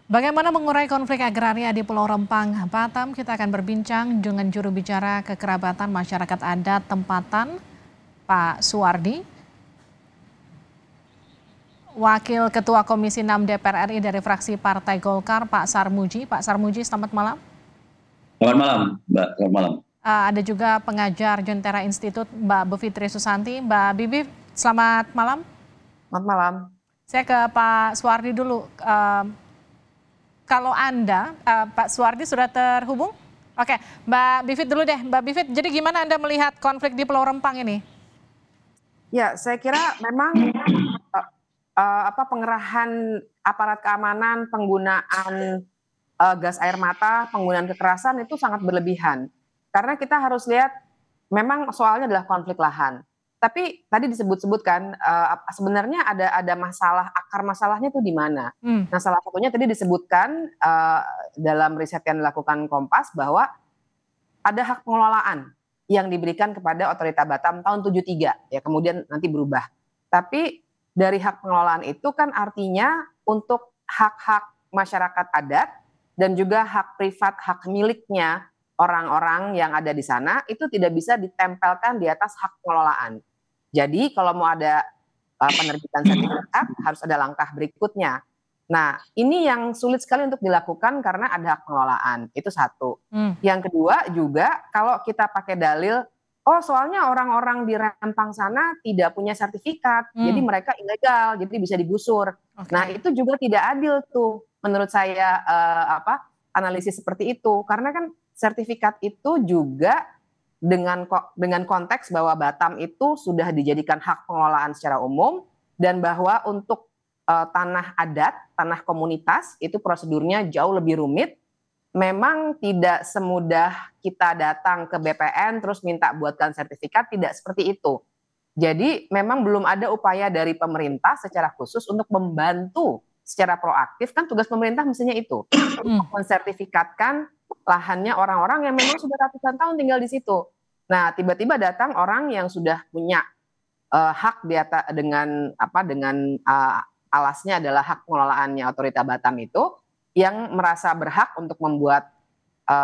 Bagaimana mengurai konflik agraria di Pulau Rempang, Batam? Kita akan berbincang dengan juru bicara kekerabatan masyarakat adat tempatan, Pak Suwardi, Wakil Ketua Komisi 6 DPR RI dari fraksi Partai Golkar, Pak Sarmuji. Pak Sarmuji, selamat malam. Selamat malam, Mbak. Selamat malam. Ada juga pengajar Jentera Institut, Mbak Bivitri Susanti. Mbak Bibi, selamat malam. Selamat malam. Saya ke Pak Suwardi dulu. Kalau Anda, Pak Suwardi sudah terhubung? Oke, Mbak Bivit dulu deh. Mbak Bivit, jadi gimana Anda melihat konflik di Pulau Rempang ini? Ya, saya kira memang pengerahan aparat keamanan, penggunaan gas air mata, penggunaan kekerasan itu sangat berlebihan. Karena kita harus lihat, memang soalnya adalah konflik lahan. Tapi tadi disebut-sebutkan sebenarnya ada masalah, akar masalahnya itu di mana. Nah, salah satunya tadi disebutkan dalam riset yang dilakukan Kompas bahwa ada hak pengelolaan yang diberikan kepada Otorita Batam tahun 73, ya kemudian nanti berubah. Tapi dari hak pengelolaan itu kan artinya untuk hak-hak masyarakat adat dan juga hak privat, hak miliknya orang-orang yang ada di sana itu tidak bisa ditempelkan di atas hak pengelolaan. Jadi kalau mau ada penerbitan sertifikat harus ada langkah berikutnya. Nah, ini yang sulit sekali untuk dilakukan karena ada hak pengelolaan. Itu satu. Yang kedua juga kalau kita pakai dalil, oh soalnya orang-orang di Rempang sana tidak punya sertifikat, jadi mereka ilegal, jadi bisa digusur. Nah, itu juga tidak adil tuh menurut saya analisis seperti itu. Karena kan sertifikat itu juga dengan konteks bahwa Batam itu sudah dijadikan hak pengelolaan secara umum dan bahwa untuk tanah adat, tanah komunitas itu prosedurnya jauh lebih rumit. Memang tidak semudah kita datang ke BPN terus minta buatkan sertifikat, tidak seperti itu. Jadi memang belum ada upaya dari pemerintah secara khusus untuk membantu secara proaktif, kan tugas pemerintah mestinya itu, mensertifikatkan lahannya orang-orang yang memang sudah ratusan tahun tinggal di situ. Nah, tiba-tiba datang orang yang sudah punya hak dengan alasnya adalah hak pengelolaannya Otorita Batam itu, yang merasa berhak untuk membuat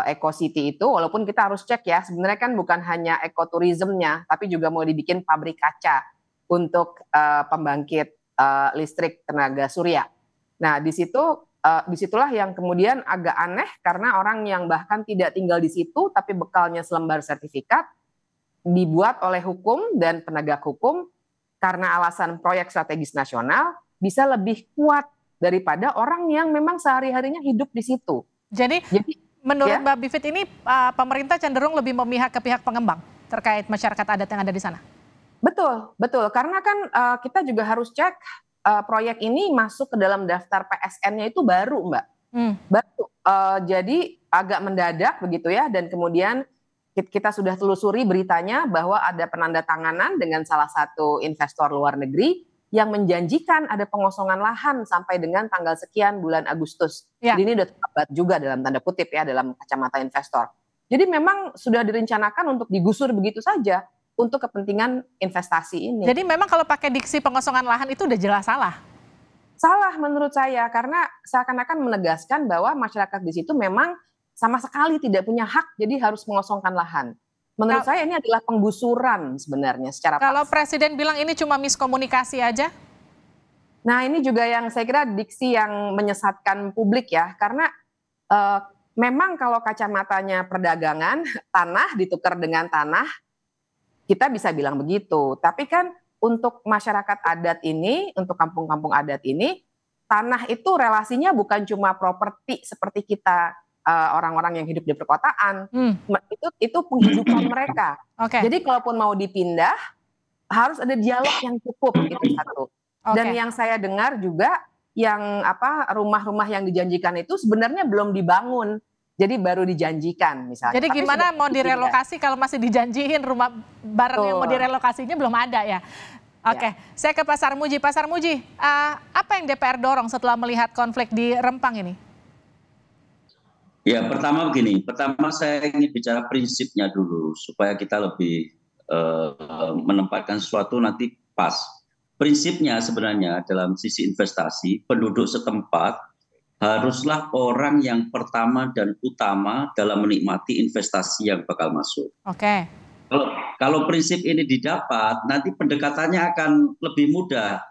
Eco City itu, walaupun kita harus cek ya, sebenarnya kan bukan hanya ekoturismnya, tapi juga mau dibikin pabrik kaca untuk pembangkit listrik tenaga surya. Nah, disitulah yang kemudian agak aneh karena orang yang bahkan tidak tinggal di situ tapi bekalnya selembar sertifikat dibuat oleh hukum dan penegak hukum karena alasan proyek strategis nasional bisa lebih kuat daripada orang yang memang sehari-harinya hidup di situ. Jadi menurut Mbak Bivit ini pemerintah cenderung lebih memihak ke pihak pengembang terkait masyarakat adat yang ada di sana? Betul. Karena kan kita juga harus cek proyek ini masuk ke dalam daftar PSN-nya itu baru, Mbak. Baru. Jadi agak mendadak begitu ya, dan kemudian kita sudah telusuri beritanya bahwa ada penandatanganan dengan salah satu investor luar negeri yang menjanjikan ada pengosongan lahan sampai dengan tanggal sekian bulan Agustus. Jadi ini udah terlambat juga dalam tanda kutip ya, dalam kacamata investor. Jadi memang sudah direncanakan untuk digusur begitu saja untuk kepentingan investasi ini. Jadi memang kalau pakai diksi pengosongan lahan itu udah jelas salah? Salah menurut saya, karena seakan-akan menegaskan bahwa masyarakat di situ memang sama sekali tidak punya hak, jadi harus mengosongkan lahan. Menurut saya ini adalah penggusuran sebenarnya secara Kalau paksa. Presiden bilang ini cuma miskomunikasi aja? Nah, ini juga yang saya kira diksi yang menyesatkan publik ya, karena memang kalau kacamatanya perdagangan, tanah ditukar dengan tanah, kita bisa bilang begitu. Tapi kan untuk masyarakat adat ini, untuk kampung-kampung adat ini, tanah itu relasinya bukan cuma properti seperti kita orang-orang yang hidup di perkotaan. Itu penghidupan mereka. Jadi kalaupun mau dipindah, harus ada dialog yang cukup, itu satu. Dan yang saya dengar juga, yang rumah-rumah yang dijanjikan itu sebenarnya belum dibangun. Jadi baru dijanjikan misalnya. Jadi gimana mau direlokasi kalau masih dijanjiin rumah barang yang mau direlokasinya belum ada ya? Saya ke Pak Sarmuji. Pak Sarmuji, apa yang DPR dorong setelah melihat konflik di Rempang ini? Ya, pertama begini. Pertama saya ingin bicara prinsipnya dulu supaya kita lebih menempatkan sesuatu nanti pas. Prinsipnya sebenarnya dalam sisi investasi, penduduk setempat haruslah orang yang pertama dan utama dalam menikmati investasi yang bakal masuk. Oke. Kalau prinsip ini didapat, nanti pendekatannya akan lebih mudah.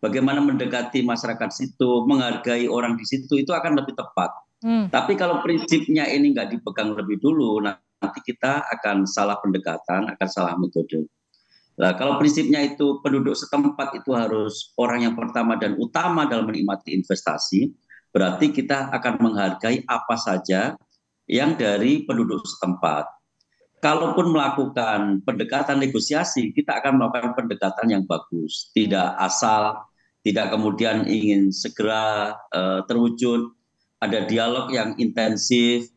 Bagaimana mendekati masyarakat situ, menghargai orang di situ, itu akan lebih tepat. Tapi kalau prinsipnya ini nggak dipegang lebih dulu, nanti kita akan salah pendekatan, akan salah metode. Nah, kalau prinsipnya itu penduduk setempat itu harus orang yang pertama dan utama dalam menikmati investasi, berarti kita akan menghargai apa saja yang dari penduduk setempat. Kalaupun melakukan pendekatan negosiasi, kita akan melakukan pendekatan yang bagus, tidak asal, tidak kemudian ingin segera terwujud, ada dialog yang intensif,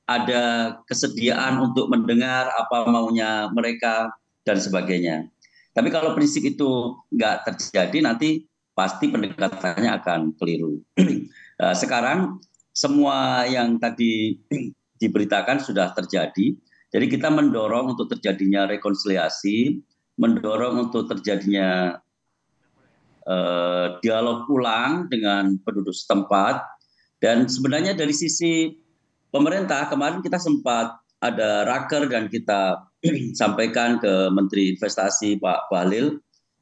ada kesediaan untuk mendengar apa maunya mereka, dan sebagainya. Tapi kalau prinsip itu nggak terjadi, nanti pasti pendekatannya akan keliru. Sekarang semua yang tadi diberitakan sudah terjadi, jadi kita mendorong untuk terjadinya rekonsiliasi, mendorong untuk terjadinya dialog ulang dengan penduduk setempat, dan sebenarnya dari sisi pemerintah kemarin kita sempat ada raker dan kita sampaikan ke Menteri Investasi Pak Bahlil.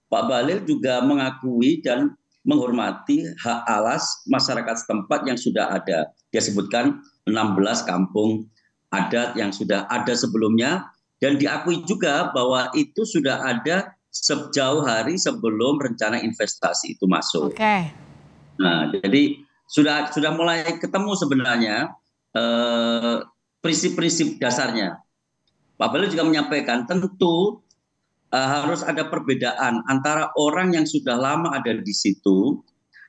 Pak Bahlil juga mengakui dan menghormati hak alas masyarakat setempat yang sudah ada. Dia sebutkan 16 kampung adat yang sudah ada sebelumnya, dan diakui juga bahwa itu sudah ada sejauh hari sebelum rencana investasi itu masuk. Oke. Nah, jadi sudah mulai ketemu sebenarnya prinsip-prinsip dasarnya. Pak Bahlil juga menyampaikan tentu harus ada perbedaan antara orang yang sudah lama ada di situ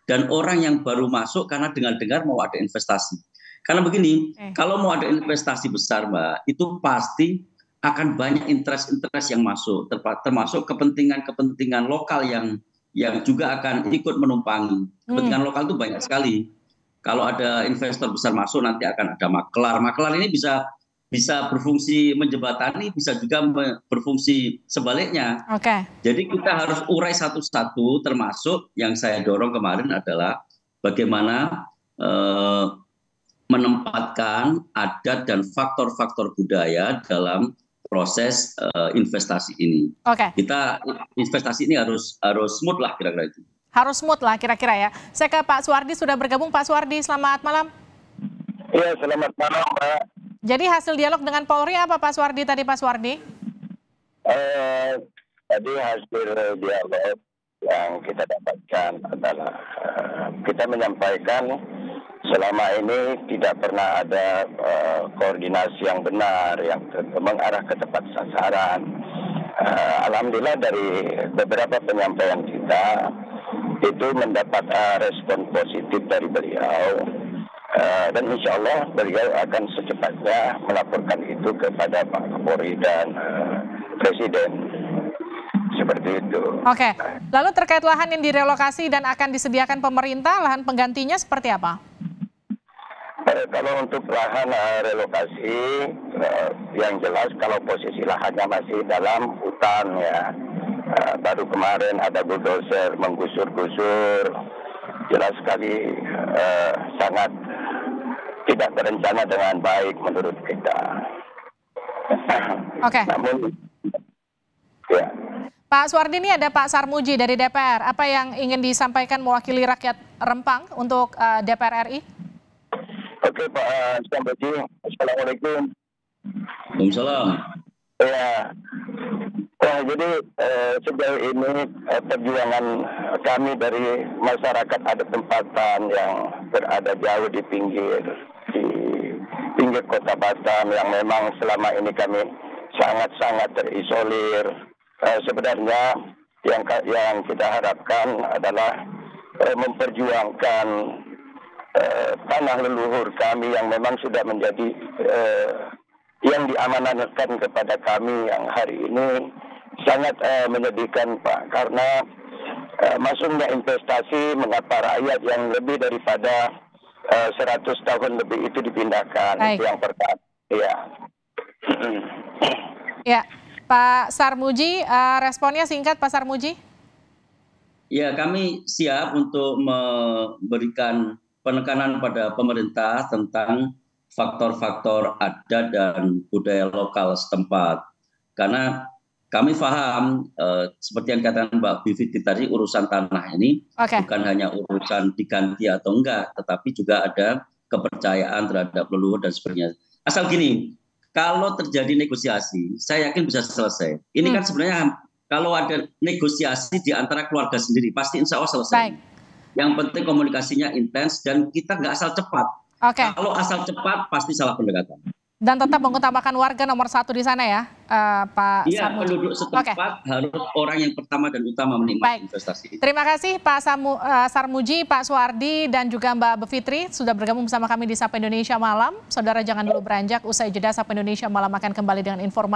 dan orang yang baru masuk karena dengar-dengar mau ada investasi. Karena begini, kalau mau ada investasi besar, Mbak, itu pasti akan banyak interest yang masuk, termasuk kepentingan lokal yang juga akan ikut menumpangi. Kepentingan lokal itu banyak sekali. Kalau ada investor besar masuk, nanti akan ada makelar. Makelar ini bisa berfungsi menjembatani, bisa juga berfungsi sebaliknya. Oke. Jadi kita harus urai satu-satu, termasuk yang saya dorong kemarin adalah bagaimana menempatkan adat dan faktor-faktor budaya dalam proses investasi ini. Oke. Kita investasi ini harus smooth lah kira-kira itu. Harus smooth lah kira-kira ya. Saya ke Pak Suwardi, sudah bergabung. Pak Suwardi, selamat malam. Iya, selamat malam, Pak. Jadi hasil dialog dengan Polri apa Pak Suwardi tadi, Pak Suwardi? Tadi hasil dialog yang kita dapatkan adalah kita menyampaikan selama ini tidak pernah ada koordinasi yang benar yang mengarah ke tepat sasaran. Alhamdulillah dari beberapa penyampaian kita itu mendapat respon positif dari beliau, dan insya Allah beliau akan secepatnya melaporkan itu kepada Pak Kapolri dan Presiden. Seperti itu. Oke, lalu terkait lahan yang direlokasi dan akan disediakan pemerintah, lahan penggantinya seperti apa? Kalau untuk lahan relokasi, yang jelas kalau posisi lahannya masih dalam hutan ya. Baru kemarin ada bulldozer menggusur-gusur, jelas sekali sangat tidak terencana dengan baik menurut kita. Oke. Namun, ya. Pak Suwardi, ini ada Pak Sarmuji dari DPR. Apa yang ingin disampaikan mewakili rakyat Rempang untuk DPR RI? Oke Pak Sarmuji, Assalamualaikum. Waalaikumsalam. Ya. Jadi sejauh ini perjuangan kami dari masyarakat adat tempatan yang berada jauh di pinggir kota Batam yang memang selama ini kami sangat-sangat terisolir. Sebenarnya yang kita harapkan adalah memperjuangkan tanah leluhur kami yang memang sudah menjadi yang diamanatkan kepada kami yang hari ini sangat menyedihkan Pak, karena masuknya investasi mengapa rakyat yang lebih daripada 100 tahun lebih itu dipindahkan. Baik. Itu yang pertama. Ya. Ya, Pak Sarmuji, responnya singkat Pak Sarmuji. Ya, kami siap untuk memberikan penekanan pada pemerintah tentang faktor-faktor adat dan budaya lokal setempat. Karena kami paham, seperti yang katakan Mbak Bivitri tadi, urusan tanah ini bukan hanya urusan diganti atau enggak, tetapi juga ada kepercayaan terhadap leluhur dan sebagainya. Asal gini, kalau terjadi negosiasi, saya yakin bisa selesai. Ini kan sebenarnya kalau ada negosiasi di antara keluarga sendiri, pasti insya Allah selesai. Baik. Yang penting komunikasinya intens dan kita nggak asal cepat. Kalau asal cepat, pasti salah pendekatan. Dan tetap mengutamakan warga nomor 1 di sana ya, Pak Sarmuji. Iya, penduduk setempat harus orang yang pertama dan utama menikmati investasi. Terima kasih Pak Sarmuji, Pak Suwardi, dan juga Mbak Bivitri sudah bergabung bersama kami di Sapa Indonesia Malam. Saudara jangan dulu beranjak, usai jeda Sapa Indonesia Malam akan kembali dengan informasi.